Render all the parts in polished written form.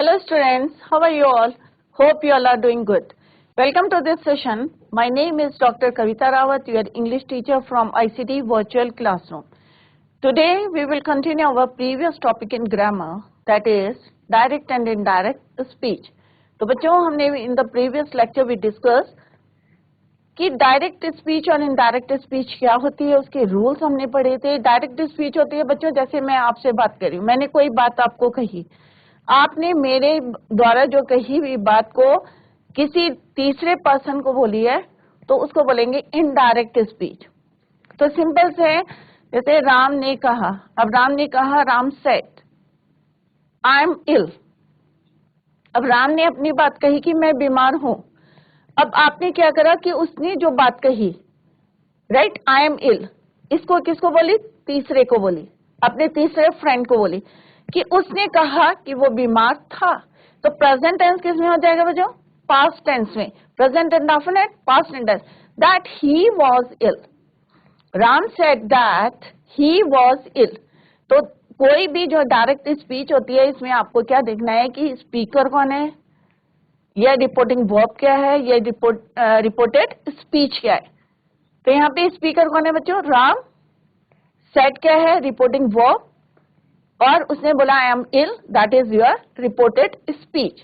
Hello students, how are you all? Hope you all are doing good. Welcome to this session. My name is Dr. Kavita Rawat, your English teacher from ICT Virtual Classroom. Today we will continue our previous topic in grammar, that is direct and indirect speech. तो बच्चों हमने in the previous lecture we discussed कि direct speech और indirect speech क्या होती है, उसके rules हमने पढ़े थे. डायरेक्ट स्पीच होती है बच्चों जैसे मैं आपसे बात कर रही हूँ, मैंने कोई बात आपको कही, आपने मेरे द्वारा जो कही हुई बात को किसी तीसरे पर्सन को बोली है तो उसको बोलेंगे इनडायरेक्ट स्पीच. तो सिंपल से जैसे राम ने कहा, अब राम ने कहा, Ram said I am ill. अब राम ने अपनी बात कही कि मैं बीमार हूं. अब आपने क्या करा कि उसने जो बात कही, राइट, आई एम इल, इसको किसको बोली? तीसरे को बोली, अपने तीसरे फ्रेंड को बोली कि उसने कहा कि वो बीमार था. तो प्रेजेंट टेंस किस में हो जाएगा बच्चों? पास्ट टेंस में. Present indefinite, past indefinite. That he was ill. Ram said that he was ill. तो कोई भी जो डायरेक्ट स्पीच होती है इसमें आपको क्या देखना है कि स्पीकर कौन है, यह रिपोर्टिंग वर्ब क्या है, यह रिपोर्टेड स्पीच क्या है. तो यहाँ पे स्पीकर कौन है बच्चों? राम. सेड क्या है? Reporting verb. और उसने बोला I am ill, that is your reported speech.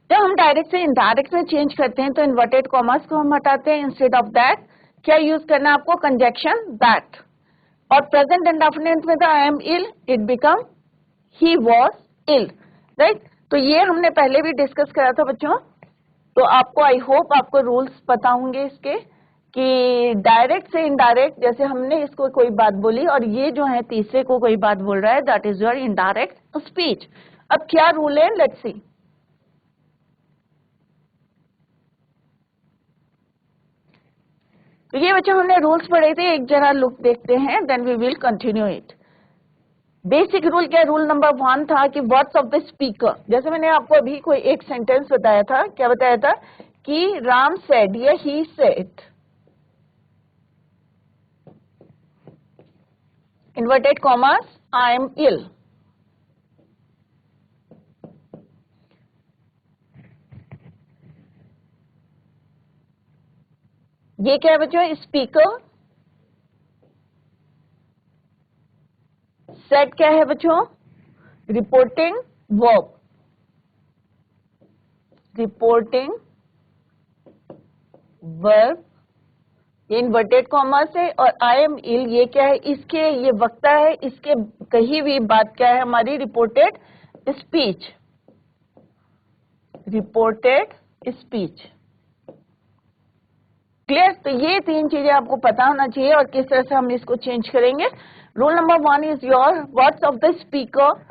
जब हम डायरेक्ट से इनडायरेक्ट में चेंज करते हैं तो इन्वर्टेड कॉमर्स को हम हटाते हैं. इंस्टेड ऑफ दैट क्या यूज करना है आपको? Conjunction that. और प्रेजेंट इंडेफिनिट में था I am ill, it become he was ill, right. तो ये हमने पहले भी डिस्कस करा था बच्चों. तो आपको आई होप आपको रूल्स पता होंगे इसके कि डायरेक्ट से इनडायरेक्ट, जैसे हमने इसको कोई बात बोली और ये जो है तीसरे को कोई बात बोल रहा है, that is your indirect speech. अब क्या रूल है, लेट्स सी. तो ये बच्चों हमने रूल्स पढ़े थे, एक जरा लुक देखते हैं, then we will continue it. Basic rule क्या? रूल नंबर 1 था कि वर्ड्स ऑफ द स्पीकर. जैसे मैंने आपको अभी कोई एक सेंटेंस बताया था, क्या बताया था कि राम सेड या he said, inverted commas, I am ill. ये क्या है बच्चों? स्पीकर. सेड क्या है बच्चों? Reporting verb. रिपोर्टिंग वर्ब ये इन्वर्टेड कॉमर्स है. और आई एम इल ये क्या है? इसके ये वक्ता है, इसके कही हुई बात क्या है? हमारी reported speech. Reported speech. Clear? तो ये 3 चीजें आपको पता होना चाहिए और किस तरह से हम इसको चेंज करेंगे. Rule number 1 is your words of the speaker,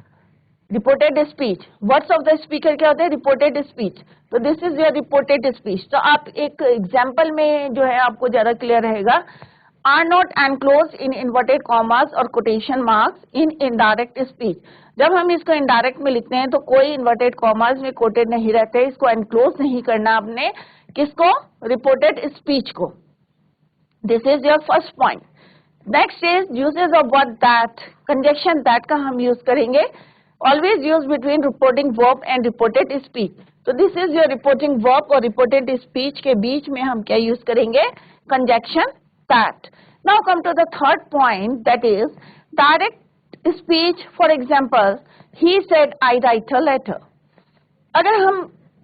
reported speech. Words of the speaker क्या होते हैं? Reported speech. तो this is your reported speech. तो आप एक एग्जाम्पल में जो है आपको ज्यादा क्लियर रहेगा. Are not enclose in inverted commas और quotation marks in indirect speech. जब हम इसको इनडायरेक्ट में लिखते हैं तो कोई इन्वर्टेड कॉमर्स में कोटेड नहीं रहते, इसको एनक्लोज नहीं करना आपने. किसको? रिपोर्टेड स्पीच को. This is your first point. Next is uses of word that. Conjunction that का हम यूज करेंगे. Always use between reporting verb and reported speech. तो this is your reporting verb और रिपोर्टेड स्पीच के बीच में हम क्या यूज करेंगे? Conjunction that. Now come to the third point, that is direct speech. For example, he said I write a letter. अगर हम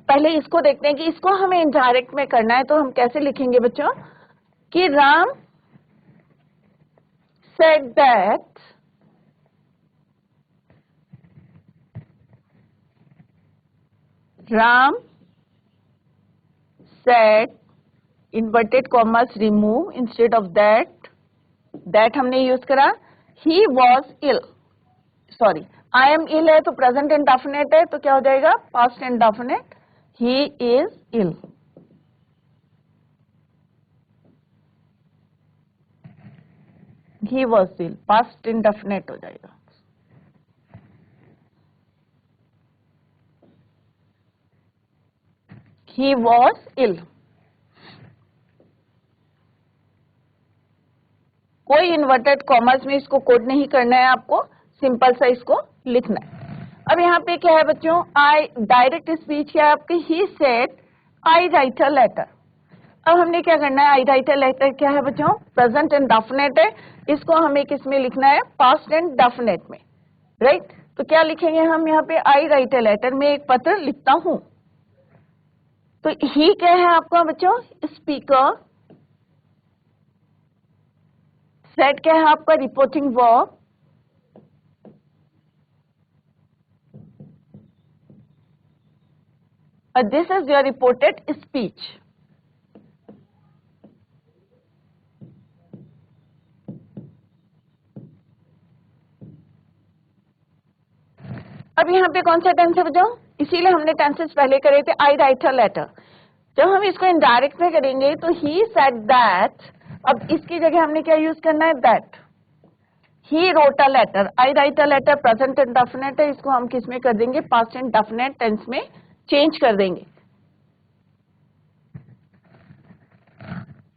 पहले इसको देखते हैं कि इसको हमें इनडायरेक्ट में करना है तो हम कैसे लिखेंगे बच्चों? कि Ram said that Ram said, inverted commas remove, instead of that हमने यूज करा. he was ill, sorry I am ill है तो प्रेजेंट इंडेफिनिट है तो क्या हो जाएगा? Past indefinite. he is ill. he was ill, past indefinite हो जाएगा. he was ill. कोई इन्वर्टेड कॉमर्स में इसको कोड नहीं करना है आपको, सिंपल सा इसको लिखना है. अब यहाँ पे क्या है बच्चों, आई डायरेक्ट स्पीच क्या है आपकी, he said I write a letter. अब हमने क्या करना है, आई राइट अ लेटर क्या है बच्चों, प्रेजेंट एंड डेफिनेट है, इसको हमें किस में लिखना है, पास्ट एंड डेफिनेट में, राइट। तो क्या लिखेंगे हम यहाँ पे, आई राइट अ लेटर, में एक पत्र लिखता हूं। तो ही क्या है आपका बच्चों, स्पीकर, सेड क्या है आपका, reporting verb, this is your reported speech. अब यहाँ पे कौन सा टेंस है बच्चों, इसीलिए हमने टेंसेस पहले करे थे, आई राइट अ लेटर। जब हम इसको इनडायरेक्ट में करेंगे तो ही सेड दैट, अब इसकी जगह हमने क्या यूज करना है, that. He wrote a letter, I write a letter present indefinite है, इसको हम किस में कर देंगे, पास्ट इंडेफिनिट टेंस में चेंज कर देंगे।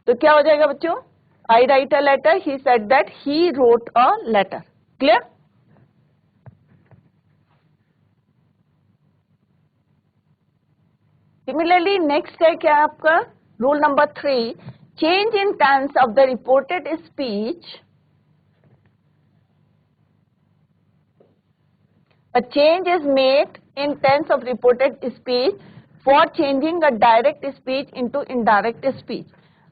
तो क्या हो जाएगा बच्चों, I write a letter, he said that he wrote a letter. Clear? Similarly next है क्या आपका, rule number 3, change in tense of the reported speech. A change is made in tense of reported speech for changing a direct speech into indirect speech.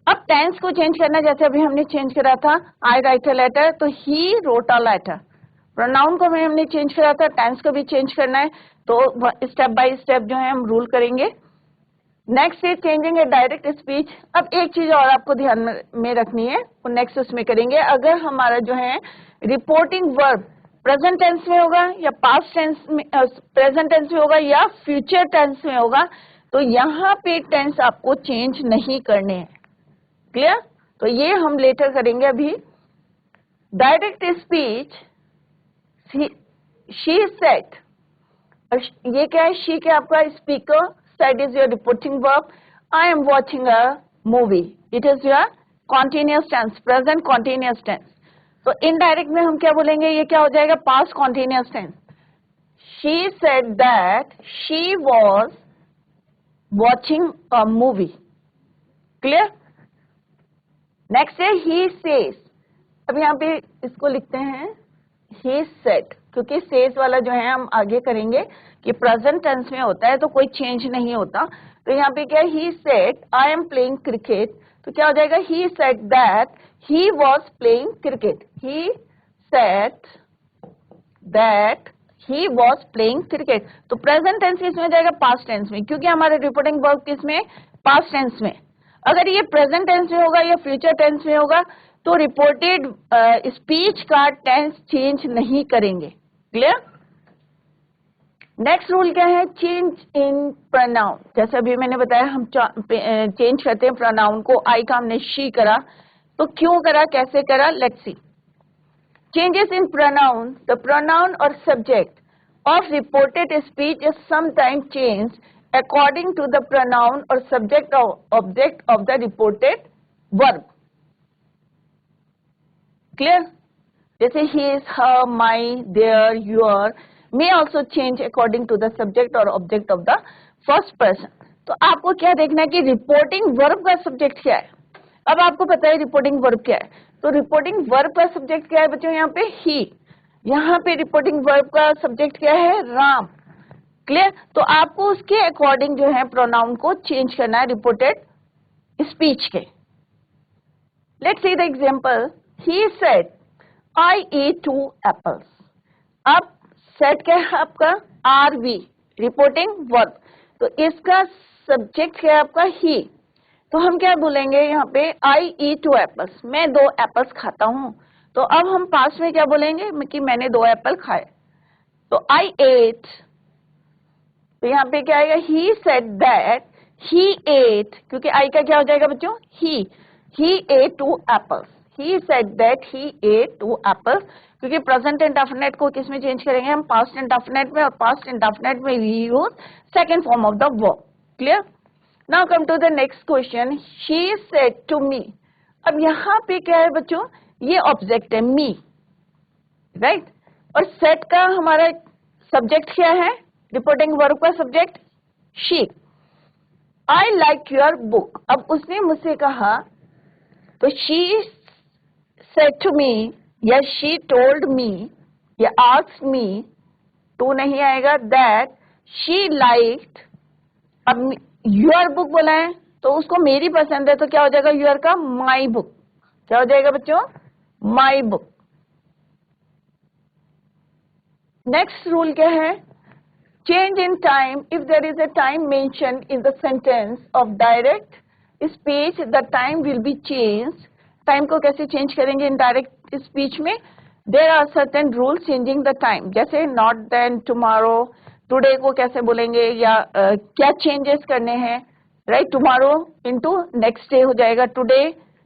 अब tense को change करना, जैसे अभी हमने change करा था I write a letter, तो he wrote a letter. pronoun को भी हमने change करा था, tense को भी change करना है, तो step by step जो है हम rule करेंगे। Next is changing A direct speech. अब एक चीज और आपको ध्यान में रखनी है, वो नेक्स्ट उसमें करेंगे। अगर हमारा जो है रिपोर्टिंग वर्ब प्रेजेंट टेंस में होगा या पास्ट टेंस में, प्रेजेंट टेंस में होगा या फ्यूचर टेंस में होगा, तो यहाँ पे टेंस आपको चेंज नहीं करने हैं। क्लियर? तो ये हम लेटर करेंगे। अभी डायरेक्ट स्पीच, शी सेड, ये क्या है, शी क्या आपका speaker, said is your reporting verb, I am watching a movie, it is your continuous tense, present continuous tense। तो इनडायरेक्ट में हम क्या बोलेंगे, ये क्या हो जाएगा, past continuous tense। she said that she was watching a movie। clear? Next है he says। अब यहाँ पे इसको लिखते हैं he said, क्योंकि says वाला जो है हम आगे करेंगे कि प्रेजेंट टेंस में होता है तो कोई चेंज नहीं होता। तो यहाँ पे क्या है, he said I am playing cricket, तो क्या हो जाएगा, he said that he was playing cricket। he said that he was playing cricket। तो प्रेजेंट टेंस किस में हो जाएगा, पास्ट टेंस में, क्योंकि हमारा रिपोर्टिंग वर्ब किस में, पास्ट टेंस में। अगर ये प्रेजेंट टेंस में होगा या फ्यूचर टेंस में होगा तो रिपोर्टेड स्पीच का टेंस चेंज नहीं करेंगे। क्लियर? नेक्स्ट रूल क्या है, चेंज इन प्रोनाउन। जैसे अभी मैंने बताया हम चेंज करते हैं प्रोनाउन को, आई का हमने शी करा, तो क्यों करा, कैसे करा, let's see. Changes in pronoun, the pronoun और subject of reported speech is sometimes changed according to the pronoun or subject or object of the reported verb। clear? जैसे his, her, my, their, your may also change according to the subject or object of the first person। तो आपको क्या देखना है कि reporting verb का subject क्या है। अब आपको पता है रिपोर्टिंग वर्ब क्या है, तो रिपोर्टिंग वर्ब का सब्जेक्ट क्या है बच्चों, यहाँ पे ही, यहाँ पे रिपोर्टिंग वर्ब का सब्जेक्ट क्या है, राम। क्लियर? तो आपको उसके अकॉर्डिंग जो है प्रोनाउन को चेंज करना है रिपोर्टेड स्पीच के। Let's see the example, he said I eat 2 apples. अब सेड क्या है आपका, आर वी, रिपोर्टिंग वर्ब, तो इसका सब्जेक्ट क्या है आपका, ही। तो हम क्या बोलेंगे यहाँ पे, आई ईट 2 एप्पल्स, मैं 2 एप्पल्स खाता हूं। तो अब हम पास्ट में क्या बोलेंगे कि मैंने 2 एप्पल खाए, तो आई एट, तो यहाँ पे क्या आएगा, he said that he ate, क्योंकि आई का क्या हो जाएगा बच्चों, he ate 2 apples, he said that he ate 2 apples, क्योंकि प्रेजेंट इंडेफिनिट को किस में चेंज करेंगे हम, पास्ट इंडेफिनिट में, और पास्ट इंडेफिनिट में we use second form of the verb. Clear? Now come to the next question, she said to me. अब यहाँ पे क्या है बच्चों, ये ऑब्जेक्ट है मी, राइट? और सेट का हमारा सब्जेक्ट क्या है, रिपोर्टिंग वर्ब का subject she. I like your book, अब उसने मुझसे कहा, तो शी सेड टू मी या शी टोल्ड मी या आस्क्ड मी, टू नहीं आएगा, दैट शी लाइक्ड। अब योर बुक बोला है तो उसको मेरी पसंद है, तो क्या हो जाएगा योर का माई बुक। क्या हो जाएगा बच्चों, माई बुक। नेक्स्ट रूल क्या है, change in time if there is a time mentioned in the sentence of direct speech the time will be changed. Time को कैसे चेंज करेंगे इन डायरेक्ट स्पीच में, there are certain rules changing the time, जैसे now then, tomorrow, today को कैसे बोलेंगे या क्या चेंजेस करने हैं, right. Tomorrow into next day हो जाएगा, today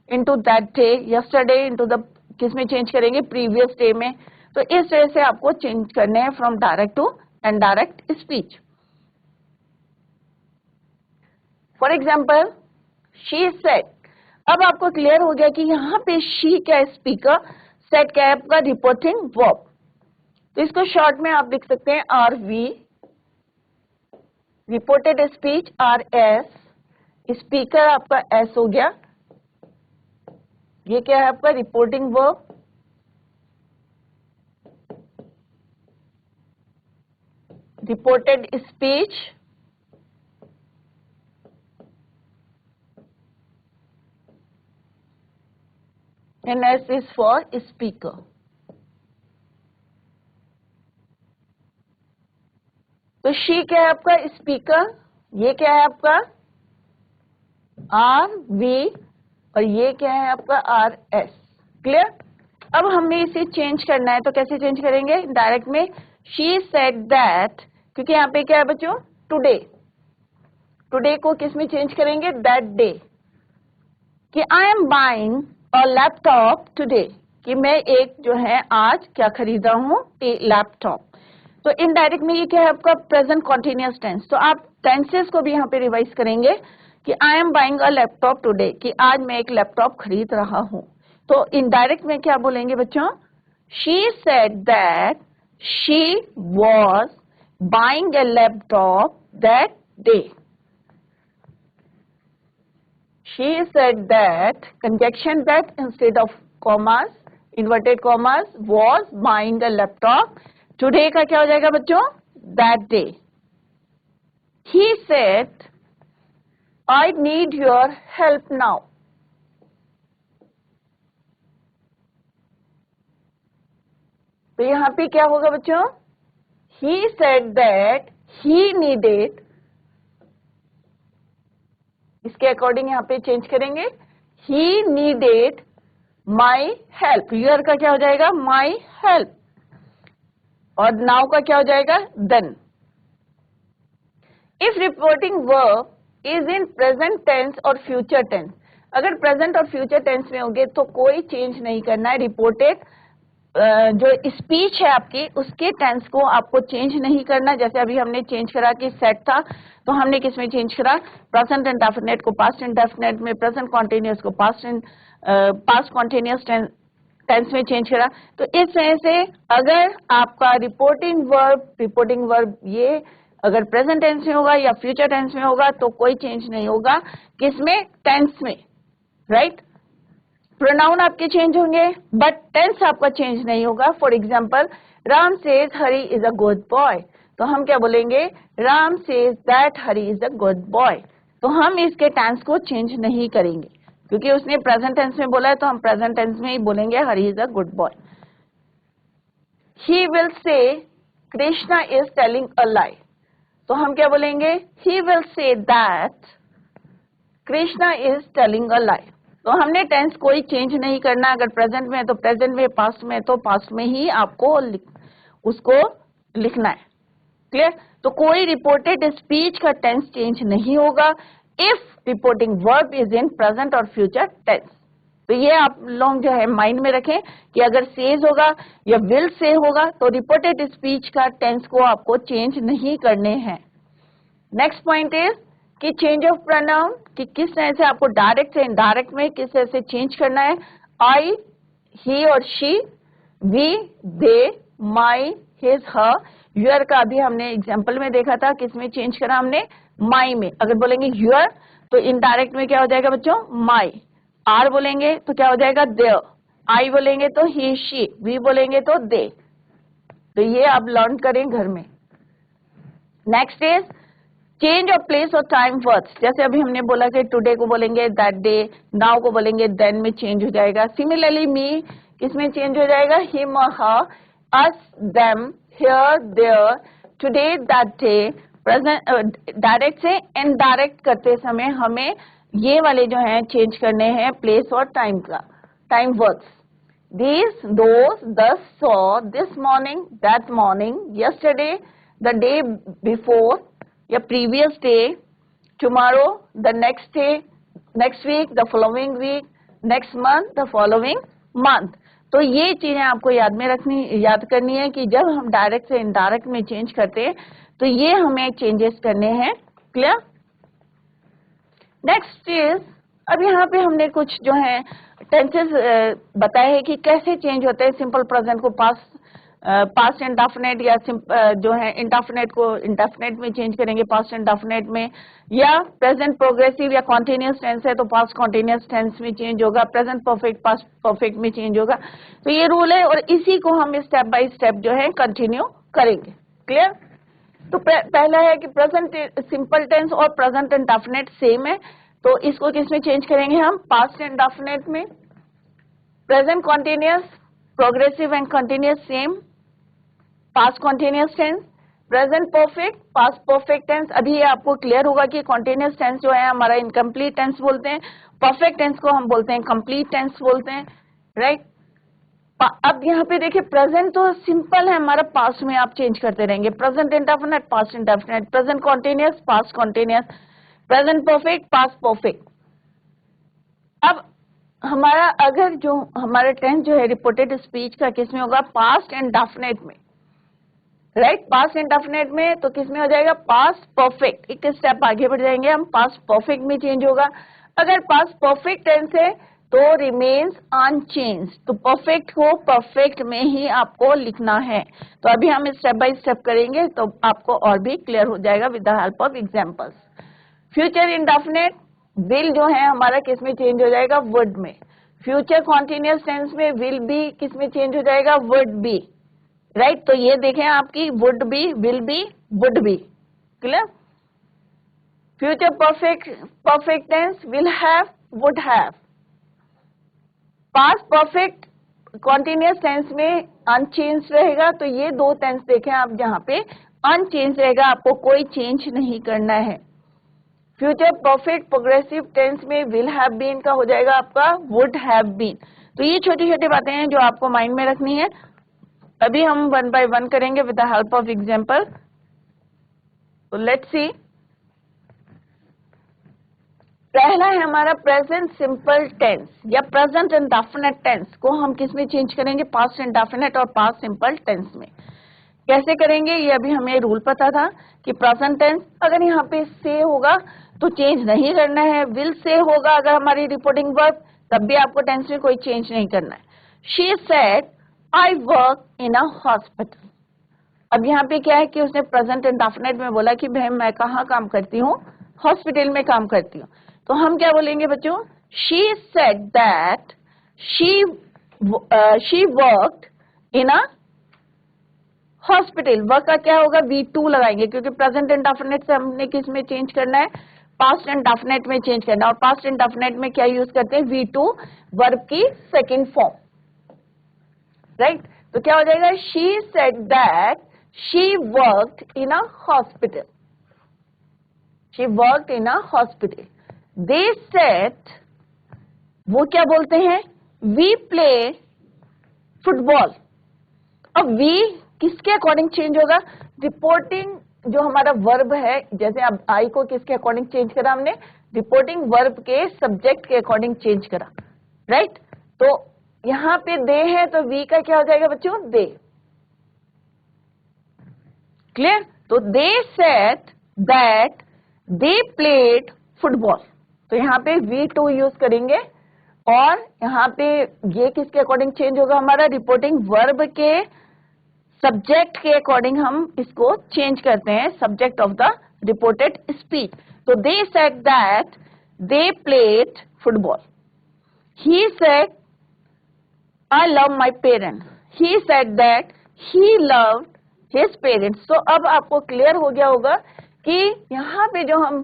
into that day, yesterday into the किस में चेंज करेंगे, प्रीवियस डे में। तो इस तरह से आपको चेंज करने हैं from direct to indirect speech. For example she said, अब आपको क्लियर हो गया कि यहाँ पे शी क्या है स्पीकर, सेड क्या है आपका रिपोर्टिंग वर्ब। तो इसको शॉर्ट में आप लिख सकते हैं R V, reported speech R S, speaker आपका एस हो गया, ये क्या है आपका reporting verb, reported speech and S is for speaker। तो she क्या है आपका स्पीकर, ये क्या है आपका आर वी और ये क्या है आपका आर एस। क्लियर। अब हमें इसे चेंज करना है, तो कैसे चेंज करेंगे, डायरेक्ट में she said that, क्योंकि यहाँ पे क्या है बच्चों टुडे, टुडे को किस में चेंज करेंगे, दैट डे, कि I am buying a laptop today, कि मैं एक जो है आज क्या खरीदा हूं, ए लैपटॉप। तो इनडायरेक्ट में ये क्या है आपका प्रेजेंट कॉन्टिन्यूअस टेंस। तो आप टेंसेस को भी यहाँ पे रिवाइज करेंगे कि I am buying a laptop today, कि आज मैं एक लैपटॉप खरीद रहा हूं। तो इनडायरेक्ट में क्या बोलेंगे बच्चों, she said that she was buying A laptop that day. She said that, conjunction that instead of commas, inverted commas, was buying a laptop. Today का क्या हो जाएगा बच्चों, that day. He said, I need your help now. तो यहाँ पे क्या होगा बच्चों, he said that he needed, इसके अकॉर्डिंग यहाँ पे चेंज करेंगे, he needed my help। Your का क्या हो जाएगा my help, और नाउ का क्या हो जाएगा then। If reporting verb is in present tense और फ्यूचर टेंस, अगर प्रेजेंट और फ्यूचर टेंस में होंगे तो कोई चेंज नहीं करना है। रिपोर्टेड जो स्पीच है आपकी उसके टेंस को आपको चेंज नहीं करना। जैसे अभी हमने चेंज करा कि सेट था, तो हमने किस में चेंज करा, प्रेजेंट इंडेफिनिट को पास्ट इंडेफिनिट में, प्रेजेंट कॉन्टिन्यूअस को पास्ट कॉन्टिन्यूअस टेंस में चेंज करा। तो इस तरह से अगर आपका रिपोर्टिंग वर्ब ये अगर प्रेजेंट टेंस में होगा या फ्यूचर टेंस में होगा तो कोई चेंज नहीं होगा, किसमें, टेंस में, राइट। प्रोनाउन आपके चेंज होंगे बट टेंस आपका चेंज नहीं होगा। For example Ram says Hari is a good boy, तो हम क्या बोलेंगे, Ram says that Hari is a good boy. तो हम इसके टेंस को चेंज नहीं करेंगे क्योंकि उसने प्रेजेंट टेंस में बोला है, तो हम प्रेजेंट टेंस में ही बोलेंगे Hari is a good boy. He will say Krishna is telling a lie, तो हम क्या बोलेंगे, he will say that Krishna is telling a lie. तो हमने टेंस कोई चेंज नहीं करना, अगर प्रेजेंट में है तो प्रेजेंट में, पास्ट में तो पास्ट में ही आपको उसको लिखना है। क्लियर। तो कोई रिपोर्टेड स्पीच का टेंस चेंज नहीं होगा if reporting verb is in present और फ्यूचर टेंस। तो ये आप लोग जो है माइंड में रखें कि अगर सेज होगा या विल से होगा तो रिपोर्टेड स्पीच का टेंस को आपको चेंज नहीं करने हैं। नेक्स्ट पॉइंट इज कि चेंज ऑफ प्रोनाउन, कि किस तरह से आपको डायरेक्ट से इनडायरेक्ट में किस तरह से चेंज करना है। आई, ही और she, we, they, my, his, her, your का अभी हमने एग्जाम्पल में देखा था, किसमें चेंज करा हमने, माई में। अगर बोलेंगे यूर तो इनडायरेक्ट में क्या हो जाएगा बच्चों, माई। आर बोलेंगे तो क्या हो जाएगा, देयर। आई बोलेंगे तो ही शी, वी बोलेंगे तो दे। तो ये आप लर्न करें घर में। Next is change of place और टाइम वर्ड्स। जैसे अभी हमने बोला कि टुडे को बोलेंगे दैट डे, नाउ को बोलेंगे देन में चेंज हो जाएगा। सिमिलरली मी किसमें चेंज हो जाएगा, हिम और her, us, them, here, there, today, that day. Present direct से इनडायरेक्ट करते समय हमें ये वाले जो हैं चेंज करने हैं प्लेस और टाइम का, time words. These, those, thus, saw, this morning, that morning, yesterday, the day before, या previous day, tomorrow, the next day, next week, the following week, next month, the following month। तो ये चीजें आपको याद करनी है कि जब हम डायरेक्ट से इनडायरेक्ट में चेंज करते हैं तो ये हमें चेंजेस करने हैं। क्लियर? नेक्स्ट इज, अब यहाँ पे हमने कुछ जो है टेंसेस बताए हैं कि कैसे चेंज होते हैं। सिंपल प्रेजेंट को पास्ट इंडेफिनिट, या जो है इंडेफिनिट को इंडेफिनिट में चेंज करेंगे पास्ट इंडेफिनिट में, या प्रेजेंट प्रोग्रेसिव या कॉन्टिन्यूस टेंस है तो पास्ट कॉन्टिन्यूस टेंस में चेंज होगा, प्रेजेंट परफेक्ट पास्ट परफेक्ट में चेंज होगा। तो ये रूल है और इसी को हम स्टेप बाय स्टेप जो है कंटिन्यू करेंगे। क्लियर? तो पहला है कि प्रेजेंट सिंपल टेंस और प्रेजेंट इंडेफिनिट सेम है, तो इसको किसमें चेंज करेंगे हम, पास्ट इंडेफिनिट में। Present continuous, progressive and continuous same, past continuous tense. Present perfect, past perfect tense. अभी ये आपको क्लियर होगा कि कॉन्टिन्यूस टेंस जो है हमारा इनकम्प्लीट टेंस बोलते हैं, परफेक्ट टेंस को हम बोलते हैं कंप्लीट टेंस बोलते हैं, राइट। अब यहाँ पे देखिए प्रेजेंट तो सिंपल है हमारा, पास्ट में आप चेंज करते रहेंगे, present indefinite, past indefinite, present continuous, past continuous, present perfect, past perfect. अब हमारा अगर जो हमारा टेंस जो है रिपोर्टेड स्पीच का किसमें होगा, पास्ट इंडेफिनिट में, राइट। पास्ट इंडेफिनिट में तो किसमें हो जाएगा, पास्ट परफेक्ट। एक स्टेप आगे बढ़ जाएंगे हम, पास्ट परफेक्ट में चेंज होगा। अगर पास्ट परफेक्ट टेंस है तो रिमेन्स अनचेंज, तो परफेक्ट को परफेक्ट में ही आपको लिखना है। तो अभी हम स्टेप बाय स्टेप करेंगे तो आपको और भी क्लियर हो जाएगा with the help of examples. Future indefinite, will जो है हमारा किसमें चेंज हो जाएगा, वुड में। फ्यूचर कॉन्टिन्यूस टेंस में विल बी किसमें चेंज हो जाएगा, वुड बी, राइट। तो ये देखें आपकी would be, will be, would be. Clear? Future perfect tense will have, would have. Past perfect continuous tense में अनचेंज रहेगा, तो ये दो टेंस देखें आप जहां पे अनचेंज रहेगा, आपको कोई चेंज नहीं करना है। फ्यूचर परफेक्ट प्रोग्रेसिव टेंस में विल हैव बीन का हो जाएगा आपका वुड हैव बीन। तो ये छोटी छोटी बातें हैं जो आपको माइंड में रखनी है। अभी हम वन बाय वन करेंगे with the help of example. तो लेट्स सी, पहला है हमारा प्रेजेंट सिंपल टेंस या प्रेजेंट इंडेफिनिट टेंस को हम किस में चेंज करेंगे, पास्ट इंडेफिनिट और पास्ट सिंपल टेंस में। कैसे करेंगे, ये अभी हमें रूल पता था कि प्रेजेंट टेंस अगर यहाँ पे से होगा तो चेंज नहीं करना है, विल से होगा अगर हमारी रिपोर्टिंग वर्ब तब भी आपको टेंस में कोई चेंज नहीं करना है। She said I work in a hospital. अब यहाँ पे क्या है कि उसने प्रेजेंट इंडेफिनिट में बोला कि भाई मैं कहाँ काम करती हूँ, हॉस्पिटल में काम करती हूँ। तो हम क्या बोलेंगे बच्चों, she said that she worked in a hospital। Work का क्या होगा, V2 लगाएंगे क्योंकि प्रेजेंट इंडेफिनिट से हमने किस में चेंज करना है, पास्ट इंडेफिनिट में चेंज करना है। और पास्ट इंडेफिनिट में क्या यूज करते हैं, V2 वर्ब की सेकेंड फॉर्म, राइट। तो क्या हो जाएगा, she said that she worked in a hospital। she worked in a hospital। They said, वो क्या बोलते हैं, we play फुटबॉल। अब we किसके अकॉर्डिंग चेंज होगा, रिपोर्टिंग जो हमारा वर्ब है, जैसे अब आई को किसके अकॉर्डिंग चेंज करा हमने, रिपोर्टिंग वर्ब के सब्जेक्ट के अकॉर्डिंग चेंज करा, राइट। तो यहां पे दे है तो वी का क्या हो जाएगा बच्चों, दे। क्लियर? तो they said that they played football, तो यहाँ पे V2 यूज करेंगे और यहाँ पे ये किसके अकॉर्डिंग चेंज होगा, हमारा रिपोर्टिंग वर्ब के सब्जेक्ट के अकॉर्डिंग हम इसको चेंज करते हैं, subject of the reported speech. तो they said that they played football. He said I love my parents. He said that he loved his parents. तो अब आपको क्लियर हो गया होगा कि यहाँ पे जो हम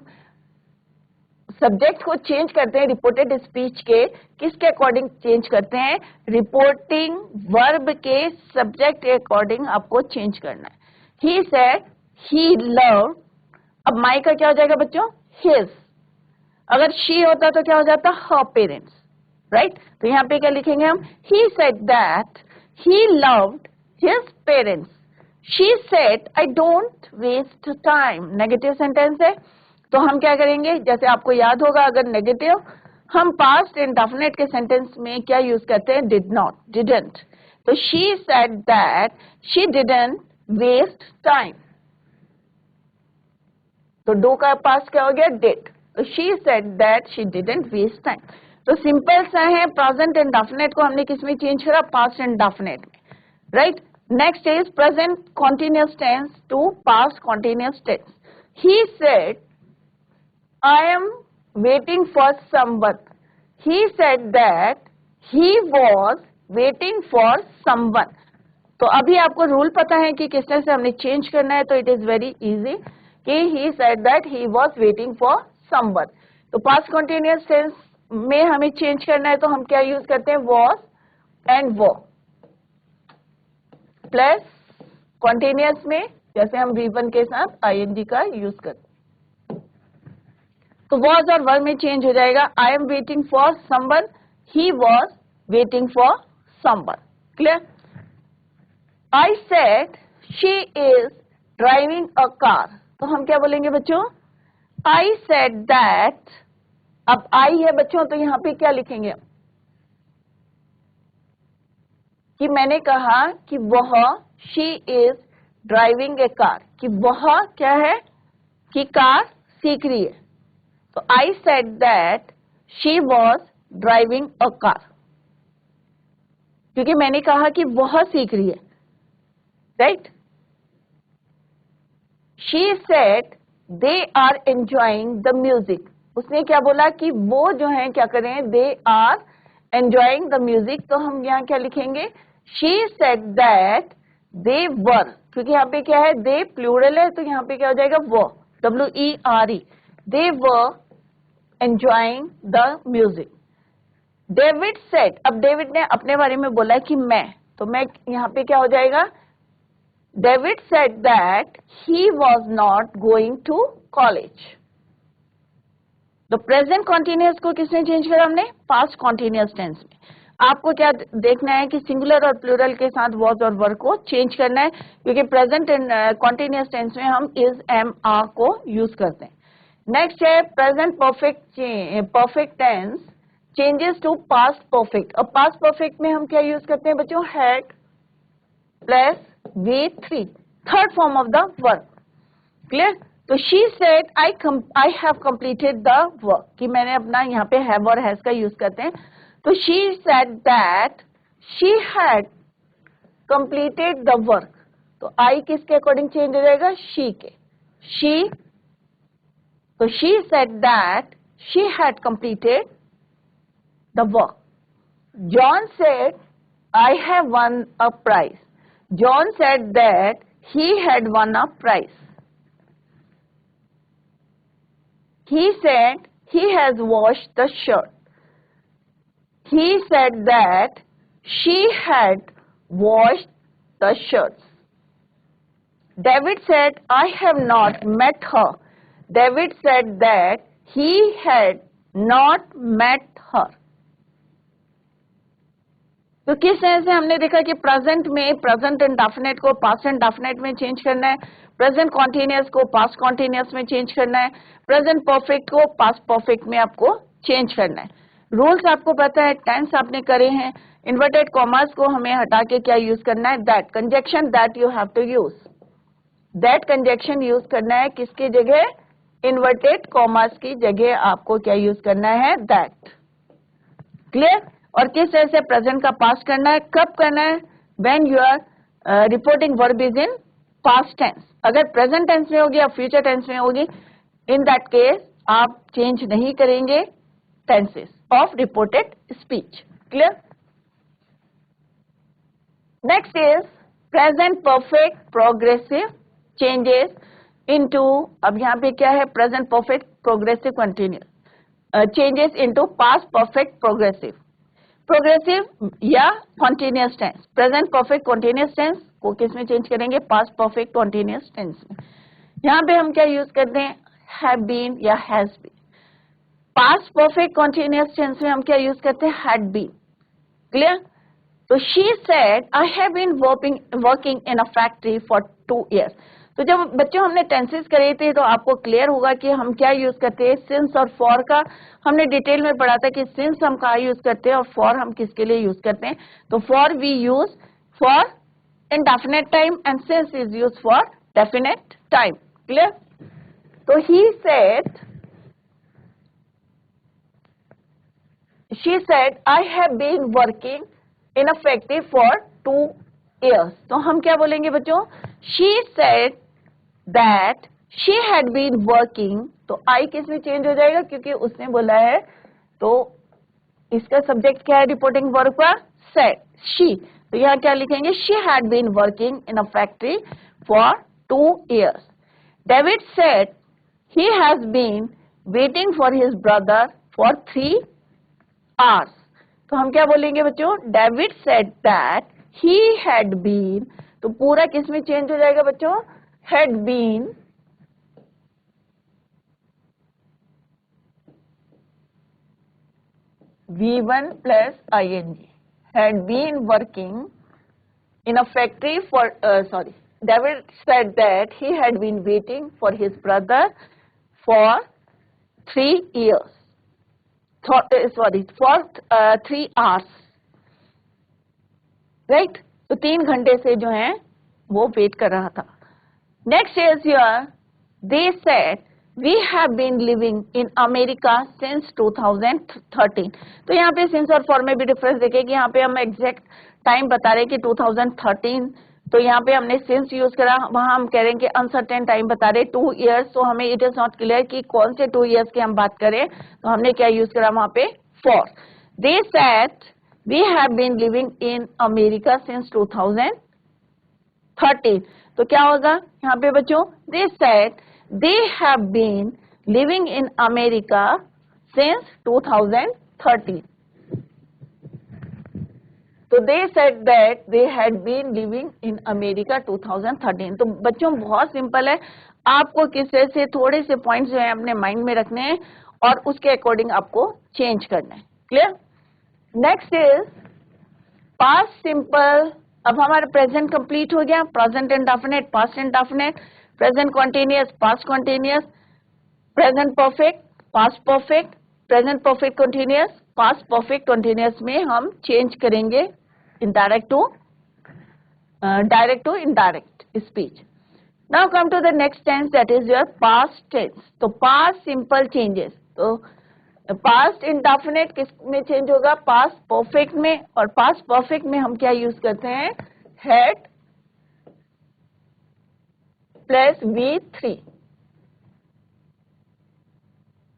सब्जेक्ट को चेंज करते हैं रिपोर्टेड स्पीच के, किसके अकॉर्डिंग चेंज करते हैं? रिपोर्टिंग वर्ब के सब्जेक्ट के अकॉर्डिंग आपको चेंज करना है। He said he loved, अब माई का क्या हो जाएगा बच्चों? His। अगर she होता तो क्या हो जाता? Her parents, right? तो यहाँ पे क्या लिखेंगे हम? He said that he loved his parents. She said I don't waste time. Negative sentence है, तो हम क्या करेंगे? जैसे आपको याद होगा, अगर नेगेटिव हम पास्ट इंडेफिनिट के सेंटेंस में क्या यूज करते हैं? Did not, didn't. तो she said that she didn't waste time. तो डू का पास्ट क्या हो गया? डिड। तो she said that she didn't waste time. तो सिंपल सा है, प्रेजेंट इंडेफिनिट को हमने किस में चेंज करा? पास्ट इंडेफिनिट में, right? Next is present continuous tense to past continuous tense. He said I am waiting for someone. He said that he was waiting for someone. तो अभी आपको रूल पता है कि किस तरह से हमने चेंज करना है, तो इट इज वेरी इजी कि ही said that he was waiting for someone. तो पास्ट कॉन्टिन्यूअस टेंस में हमें चेंज करना है, तो हम क्या यूज करते हैं? वॉज एंड वो, प्लस कॉन्टिन्यूअस में जैसे हम V1 के साथ ING का यूज करते हैं, तो वॉज और वर में चेंज हो जाएगा। आई am waiting for someone, he was waiting for someone. Clear? I said she is driving a car. तो हम क्या बोलेंगे बच्चों? आई सेड दैट, अब आई है बच्चों, तो यहां पे क्या लिखेंगे कि मैंने कहा कि वह, she is driving A car, कि वह क्या है? कि कार सीख रही है। तो I said that she was driving a car, क्योंकि मैंने कहा कि वह सीख रही है, right? She said they are enjoying the music. उसने क्या बोला कि वो जो है क्या करें? They are enjoying the music. तो हम यहाँ क्या लिखेंगे? She said that they were, क्योंकि यहाँ पे क्या है? दे प्लूरल है, तो यहाँ पे क्या हो जाएगा? वो, WERE। They were enjoying the music. David said, अब डेविड ने अपने बारे में बोला कि मैं, तो मैं यहाँ पे क्या हो जाएगा? David said that he was not going to college. तो प्रेजेंट कॉन्टिन्यूअस को किसने चेंज करा? हमने पास्ट कॉन्टिन्यूअस टेंस में। आपको क्या देखना है कि सिंगुलर और प्लूरल के साथ वॉज और वर को चेंज करना है, क्योंकि प्रेजेंट कॉन्टिन्यूअस टेंस में हम इज, एम, आर को यूज करते हैं। नेक्स्ट है present perfect tense changes to past perfect. और पास्ट परफेक्ट में हम क्या यूज करते हैं बच्चों? Had plus V3, third form of the verb. Clear? तो she said I have completed the work, कि मैंने अपना यहाँ पे हैव और हैज का यूज करते हैं। तो she said that she had completed the work. तो आई किसके अकॉर्डिंग चेंज हो जाएगा? शी के। शी, तो she said that she had completed the work. John said I have won a prize. John said that he had won a prize. He said he has washed the shirt. He said that she had washed the shirts. David said, I have not met her. David said that he had not met her. तो किस तरह से हमने देखा कि present में present indefinite को past indefinite में चेंज करना है, प्रेजेंट कॉन्टिन्यूअस को पास्ट कॉन्टिन्यूअस में चेंज करना है, प्रेजेंट परफेक्ट को पास्ट परफेक्ट में आपको चेंज करना है। रूल्स आपको पता है, टेंस आपने करे हैं। इन्वर्टेड कॉमर्स को हमें हटा के क्या यूज करना है? That conjunction, that you have to use. That conjunction use करना है किसकी जगह? इन्वर्टेड कॉमर्स की जगह आपको क्या यूज करना है? दैट। क्लियर? और किस तरह से प्रेजेंट का पास्ट करना है, कब करना है? When you are reporting verb is in past tense. अगर प्रेजेंट टेंस में होगी या फ्यूचर टेंस में होगी, इन दैट केस आप चेंज नहीं करेंगे tenses of reported speech. Clear? Next is present perfect progressive changes into, अब यहाँ पे क्या है, present perfect progressive continuous changes into past perfect progressive, progressive या continuous tense. Present perfect continuous tense को किस में चेंज करेंगे? पास्ट परफेक्ट कॉन्टिन्यूअस टेंस में। यहाँ पे हम क्या यूज करते हैं? हैव बीन या has been. Past perfect continuous tense में हम क्या यूज करते हैं? Had been. क्लियर? तो she said I have been working in a factory for 2 years। तो जब बच्चों हमने टेंसेस करे थे तो आपको क्लियर होगा कि हम क्या यूज करते हैं। सिंस और फॉर का हमने डिटेल में पढ़ा था कि सिंस हम कहाँ यूज करते हैं और फॉर हम किसके लिए यूज करते हैं। तो for we use for indefinite time and since is used for definite time. Clear? So she said I have been working in a factory for 2 years। तो हम क्या बोलेंगे बच्चों? She said that she had been working, तो I किस में change हो जाएगा? क्योंकि उसने बोला है, तो इसका सब्जेक्ट क्या है रिपोर्टिंग वर्ब का? said, she। तो यहाँ क्या लिखेंगे? she had been working in a factory for 2 years। David said he has been waiting for his brother for 3 hours। तो हम क्या बोलेंगे बच्चों? David said that he had been, तो पूरा किस में चेंज हो जाएगा बच्चों? had been V1 plus ing, had been working in a factory for, David said that he had been waiting for his brother for 3 years, for 3 hours, right? तो 3 घंटे से जो है वो वेट कर रहा था। Next is here, they said we have been living in America since 2013। तो यहाँ पे since और for में भी डिफरेंस देखिए कि यहाँ पे हम एग्जैक्ट टाइम बता रहे हैं कि 2013, तो यहाँ पे हमने since यूज करा, वहाँ हम कह रहे हैं कि अनसर्टेन टाइम बता रहे 2 years, तो हमें इट इज नॉट क्लियर कि कौन से 2 years की हम बात करें, तो हमने क्या यूज करा वहाँ पे? for। They said we have been living in America since 2013। तो क्या होगा यहाँ पे बच्चों? They said they have been living in America since 2013। तो they said that they had been living in America 2013। तो बच्चों बहुत सिंपल है, आपको किसी से थोड़े से पॉइंट्स जो है अपने माइंड में रखने हैं और उसके अकॉर्डिंग आपको चेंज करना है। Clear? Next is past simple. अब हमारा प्रेजेंट कंप्लीट हो गया, present indefinite, past indefinite, present continuous, past continuous, present perfect, past perfect, present perfect continuous, past perfect continuous में हम चेंज करेंगे indirect to indirect speech. Now come to the next tense, that is your past tense. तो past simple changes, तो past indefinite किस में change होगा? Past perfect में। और पास्ट परफेक्ट में हम क्या यूज करते हैं? Had plus V3।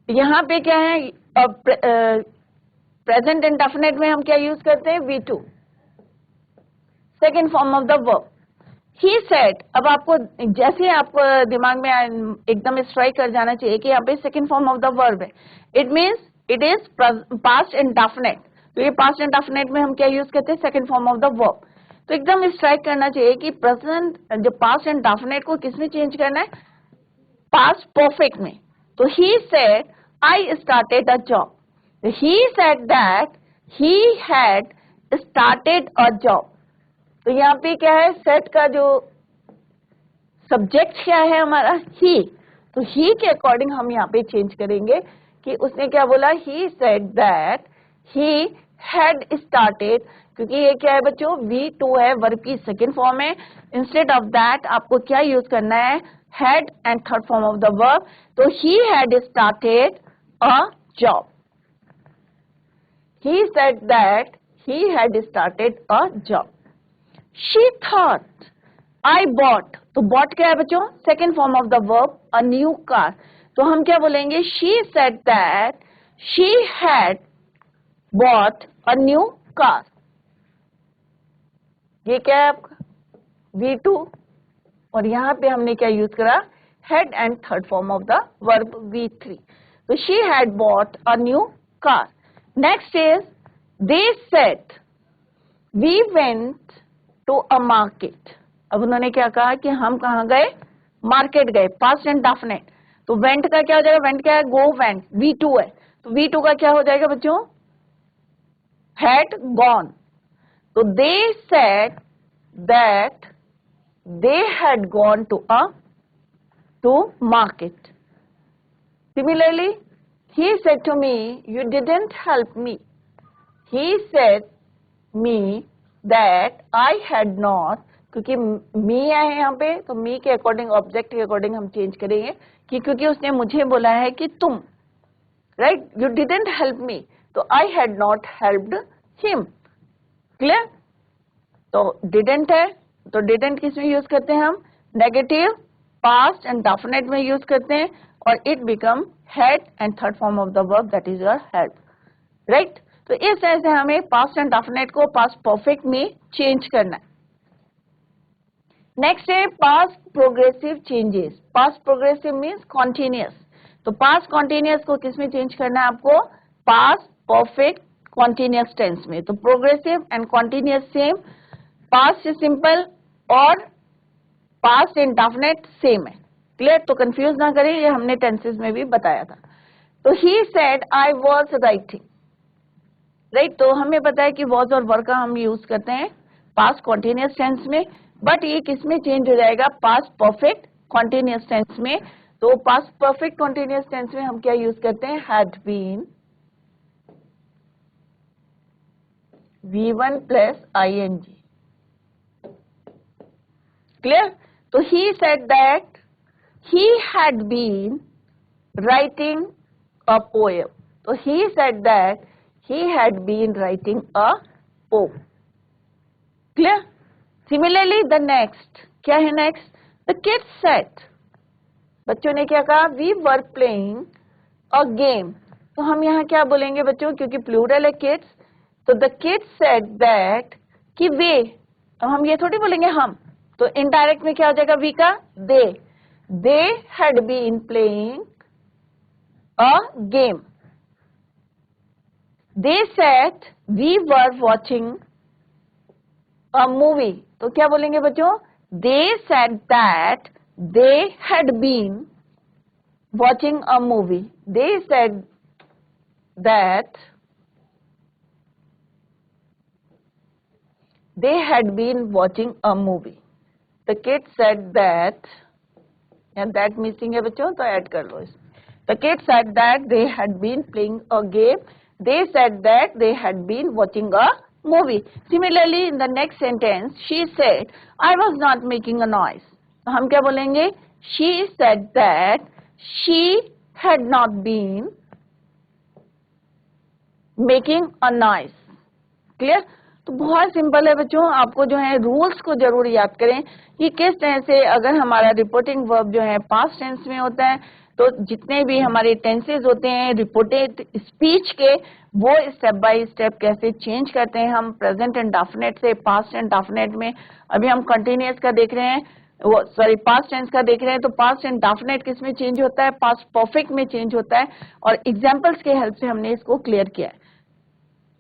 यहाँ पे क्या है? प्रेजेंट इंडेफिनिट में हम क्या यूज करते हैं? V2, second form of the verb. He said, अब आपको जैसे आपको दिमाग में एकदम स्ट्राइक कर जाना चाहिए कि यहाँ पे second form of the verb है, it means it is past indefinite. तो ये पास्ट इंडेफिनिट में हम क्या यूज करते हैं? Second form of the verb. तो एकदम स्ट्राइक करना चाहिए कि प्रेजेंट जो पास्ट इंडेफिनिट को किसमें चेंज करना है? पास्ट परफेक्ट में। तो he said I started a job. He said that he had started a job. तो यहाँ पे क्या है? सेट का जो सब्जेक्ट क्या है हमारा? ही। तो ही के अकॉर्डिंग हम यहाँ पे चेंज करेंगे कि उसने क्या बोला? He said that he had started, क्योंकि ये क्या है बच्चों? V2 है, वर्ब की सेकेंड फॉर्म है। इंस्टेड ऑफ दैट आपको क्या यूज करना है? Had and third form of the verb. तो he had started a job. He said that he had started a job। She thought I bought, तो bought क्या है बच्चों? Second form of the verb a new car. तो हम क्या बोलेंगे? She said that she had bought a new car. ये क्या है आपका? V2 और यहाँ पे हमने क्या यूज करा? Had and third form of the verb V3. तो she had bought a new car. Next is they said we went to a market. अब उन्होंने क्या कहा कि हम कहाँ गए? मार्केट गए. Past and definite. तो वेंट का क्या हो जाएगा? वेंट क्या है? Go went. V2 है. तो V2 का क्या हो जाएगा बच्चों? Had gone. तो they said that they had gone to market. Similarly, he said to me, you didn't help me. He said me that I had not, क्योंकि me है यहाँ पे, तो me के अकॉर्डिंग, ऑब्जेक्ट के अकॉर्डिंग हम change करेंगे कि क्योंकि उसने मुझे बोला है कि तुम, right, you didn't help me, तो I had not helped him. Clear? तो didn't है, तो didn't किस में यूज करते हैं हम? नेगेटिव, पास्ट एंड डेफिनेट में यूज करते हैं और it become had and third form of the verb that is your head. Right? तो इस तरह से हमें पास्ट एंड डेफिनेट को पास्ट परफेक्ट में चेंज करना है. नेक्स्ट है past progressive changes. Past progressive means continuous. तो पास्ट कॉन्टिन्यूअस को किस में चेंज करना है आपको? पास्ट परफेक्ट कॉन्टिन्यूअस टेंस में. तो progressive and continuous same, past simple और पास्ट इंडेफिनिट सेम है. क्लियर? तो कंफ्यूज ना करें, ये हमने टेंसेस में भी बताया था. तो he said I was writing. Right? तो हमें पता है कि वाज और वर का हम यूज करते हैं पास्ट कॉन्टिन्यूअस टेंस में, बट ये किस में चेंज हो जाएगा? पास्ट परफेक्ट कॉन्टिन्यूअस टेंस में. तो पास्ट परफेक्ट कॉन्टिन्यूअस टेंस में हम क्या यूज करते हैं? Had been, V1 plus ing. Clear? So he said that he had been writing a poem. So he said that he had been writing a poem. Clear? Similarly, the next, क्या है next? The kids said, बच्चों ने क्या कहा? We were playing a game. तो हम यहाँ क्या बोलेंगे बच्चों? क्योंकि प्लूरल है kids, तो the kids said that कि वे, अब हम ये थोड़ी बोलेंगे हम, तो इनडायरेक्ट में क्या हो जाएगा? वी का they had been playing a game. They said we were watching a movie. तो क्या बोलेंगे बच्चों? They said that they had been watching a movie. They said that they had been watching a movie. The kids said that, and that missing है बच्चों, तो add कर लो इसमें. The kids said that they had been playing a game. They said that they had been watching a movie. Similarly, in the next sentence, she said, I was not making a noise. तो हम क्या बोलेंगे? She said that she had not been making a noise. Clear? तो बहुत simple है बच्चों, आपको जो है रूल्स को जरूर याद करें कि किस तरह से अगर हमारा रिपोर्टिंग वर्ब जो है पास्ट टेंस में होता है, तो जितने भी हमारे टेंसेस होते हैं रिपोर्टेड स्पीच के, वो स्टेप बाय स्टेप कैसे चेंज करते हैं हम प्रेजेंट इंडेफिनिट से पास्ट इंडेफिनिट में. अभी हम कंटिन्यूअस का देख रहे हैं, वो सॉरी पास्ट टेंस का देख रहे हैं. तो पास्ट इंडेफिनिट किस में चेंज होता है? पास्ट परफेक्ट में चेंज होता है, और एग्जाम्पल्स के हेल्प से हमने इसको क्लियर किया है.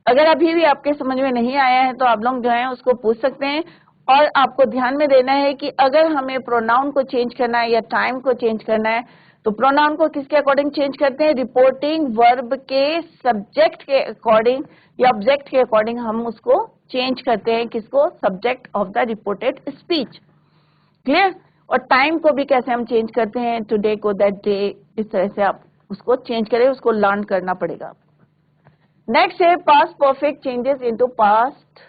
अगर अभी भी आपके समझ में नहीं आया है तो आप लोग जो है उसको पूछ सकते हैं. और आपको ध्यान में देना है कि अगर हमें प्रोनाउन को चेंज करना है या टाइम को चेंज करना है, तो प्रोनाउन को किसके अकॉर्डिंग चेंज करते हैं? रिपोर्टिंग वर्ब के सब्जेक्ट के अकॉर्डिंग या ऑब्जेक्ट के अकॉर्डिंग हम उसको चेंज करते हैं. किसको? Subject of the reported speech. Clear? और टाइम को भी कैसे हम चेंज करते हैं? टुडे को दैट डे, इस तरह से आप उसको चेंज करें, उसको लर्न करना पड़ेगा. नेक्स्ट है past perfect changes into past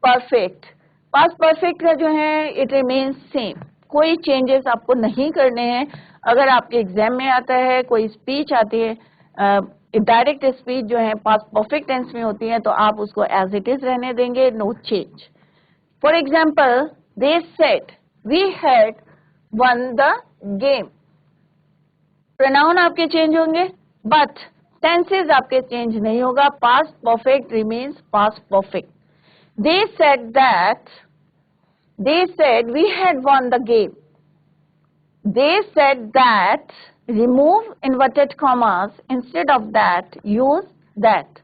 perfect. Past perfect का जो है इट रिमेन्स सेम, कोई चेंजेस आपको नहीं करने हैं. अगर आपके एग्जाम में आता है, कोई स्पीच आती है, डायरेक्ट स्पीच जो है पास्ट परफेक्ट टेंस में होती है, तो आप उसको एज इट इज रहने देंगे, no change. For example, They said we had won the game. Pronoun आपके चेंज होंगे, but tenses आपके चेंज नहीं होगा. Past perfect remains past perfect. They said we had won the game. They said that, remove inverted commas, instead of that use that.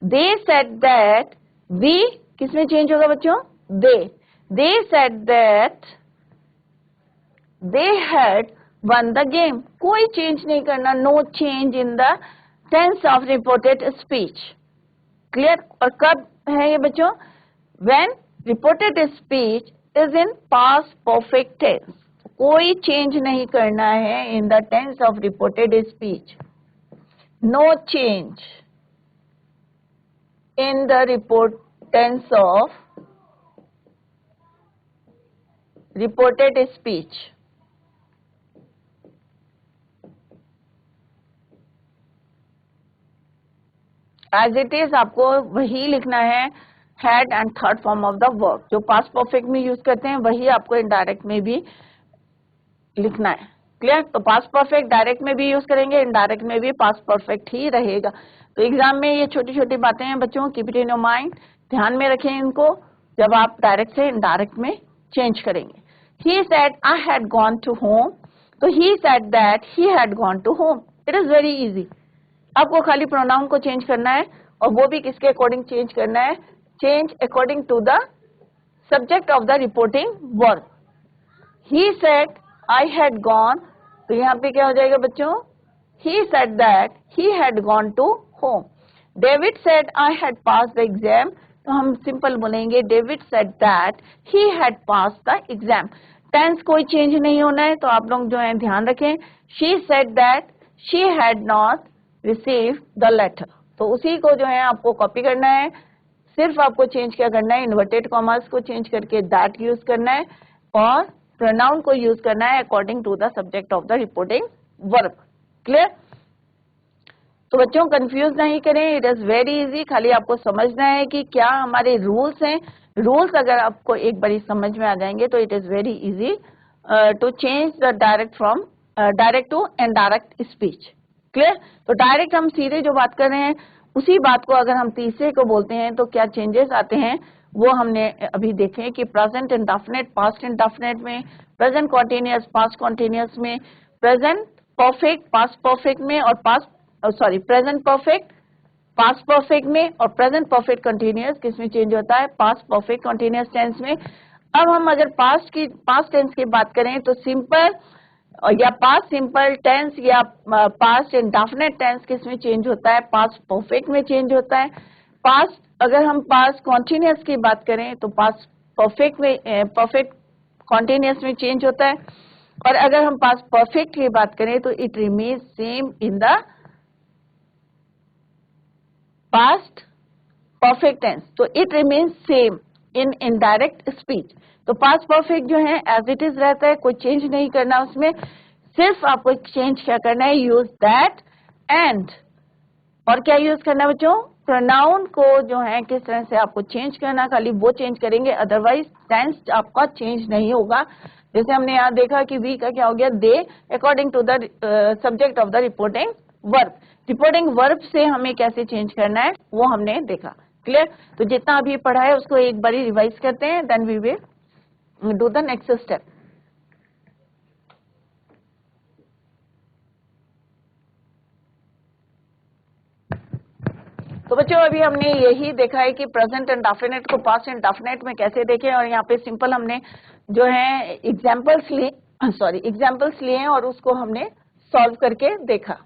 They said that we, किसमें change होगा बच्चों? They said that they had won the game. कोई change नहीं करना, no change in the tense of reported speech. Clear? और कब है ये बच्चों? When reported speech is in past perfect tense. कोई चेंज नहीं करना है in the tense of reported speech. No change in the tense of reported speech. As it is आपको वही लिखना है had and third form of the verb. जो past perfect में यूज करते हैं वही आपको indirect में भी लिखना है. क्लियर? तो पास्ट परफेक्ट डायरेक्ट में भी यूज करेंगे, इनडायरेक्ट में भी पास्ट परफेक्ट ही रहेगा. तो एग्जाम में ये छोटी छोटी बातें हैं बच्चों, keep it in your mind, ध्यान में रखें इनको जब आप डायरेक्ट से इनडायरेक्ट में चेंज करेंगे. He said I had gone to home, तो he said that he had gone to home. It is very easy. आपको खाली प्रोनाउन को चेंज करना है और वो भी किसके अकॉर्डिंग चेंज करना है? Change according to the subject of the reporting verb. He said I had gone, तो यहाँ पे क्या हो जाएगा बच्चों? He said that he had gone to home. David said I had passed the exam, तो हम सिंपल बोलेंगे David said that he had passed the exam. Tense कोई चेंज नहीं होना है, तो आप लोग जो है ध्यान रखें. She said that she had not received the letter. तो उसी को जो है आपको कॉपी करना है. सिर्फ आपको चेंज क्या करना है? इन्वर्टेड कॉमर्स को चेंज करके that यूज करना है और प्रोनाउन को यूज करना है according to the subject of the reporting verb. Clear? तो बच्चों कंफ्यूज नहीं करें, इट इज वेरी इजी. खाली आपको समझना है कि क्या हमारे रूल्स हैं. रूल्स अगर आपको एक बारी समझ में आ जाएंगे तो it is very easy to change the direct to indirect speech. Clear? तो डायरेक्ट हम सीधे जो बात कर रहे हैं उसी बात को अगर हम तीसरे को बोलते हैं तो क्या चेंजेस आते हैं वो हमने अभी देखे कि प्रेजेंट इंडेफिनिट पास्ट इंडेफिनिट में, प्रेजेंट कॉन्टिन्यूअस पास्ट कॉन्टिन्यूअस में, प्रेजेंट परफेक्ट पास्ट परफेक्ट में और प्रेजेंट परफेक्ट पास्ट परफेक्ट में और प्रेजेंट परफेक्ट कंटिन्यूअस किसमें चेंज होता है? पास्ट परफेक्ट कंटिन्यूअस टेंस में. अब हम अगर पास्ट टेंस की बात करें तो सिंपल या पास्ट सिंपल टेंस या पास्ट इंडेफिनिट टेंस किसमें चेंज होता है? पास्ट परफेक्ट में चेंज होता है. पास्ट अगर हम पास्ट कॉन्टिन्यूअस की बात करें तो पास्ट परफेक्ट कॉन्टिन्यूअस में चेंज होता है. और अगर हम पास्ट परफेक्ट की बात करें तो it remains same in the past perfect tense. तो it remains same in indirect speech. तो पास्ट परफेक्ट जो है एज इट इज रहता है, कोई चेंज नहीं करना उसमें. सिर्फ आपको चेंज क्या करना है? Use that and. और क्या यूज करना है बच्चों? प्रोनाउन को जो है किस तरह से आपको चेंज करना, खाली वो चेंज करेंगे, अदरवाइज टेंस आपका चेंज नहीं होगा. जैसे हमने यहाँ देखा कि वी का क्या हो गया? They according to the subject of the reporting verb. Reporting verb से हमें कैसे चेंज करना है वो हमने देखा. क्लियर? तो जितना अभी पढ़ा है उसको एक बारी रिवाइज करते हैं, then we will do the next step. तो बच्चों अभी हमने यही देखा है कि प्रेजेंट इंडेफिनिट को पास्ट इंडेफिनिट में कैसे देखें, और यहाँ पे सिंपल हमने जो है एग्जाम्पल्स लिए हैं और उसको हमने सॉल्व करके देखा.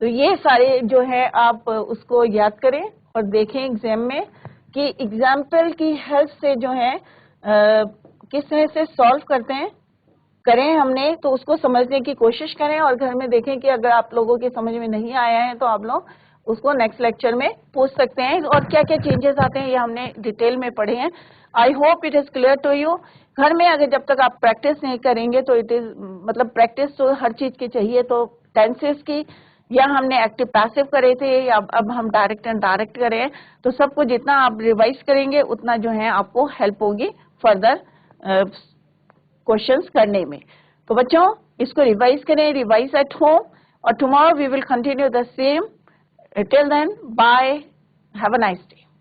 तो ये सारे जो है आप उसको याद करें और देखें एग्जाम में कि एग्जाम्पल की हेल्प से जो है किस तरह से सॉल्व करते हैं करें हमने, तो उसको समझने की कोशिश करें और घर में देखें कि अगर आप लोगों के समझ में नहीं आया है तो आप लोग उसको नेक्स्ट लेक्चर में पूछ सकते हैं. और क्या क्या चेंजेस आते हैं ये हमने डिटेल में पढ़े हैं. I hope it is clear to you. घर में अगर जब तक आप प्रैक्टिस नहीं करेंगे तो इट इज मतलब प्रैक्टिस तो हर चीज की चाहिए, तो टेंसेस की या हमने एक्टिव पैसिव करे थे, या अब हम डायरेक्ट एंड डायरेक्ट करें, तो सबको जितना आप रिवाइज करेंगे उतना जो है आपको हेल्प होगी फर्दर क्वेश्चंस करने में। तो बच्चों इसको रिवाइज करें, रिवाइज एट होम, और tomorrow we will continue the same. Till then bye, have a nice day.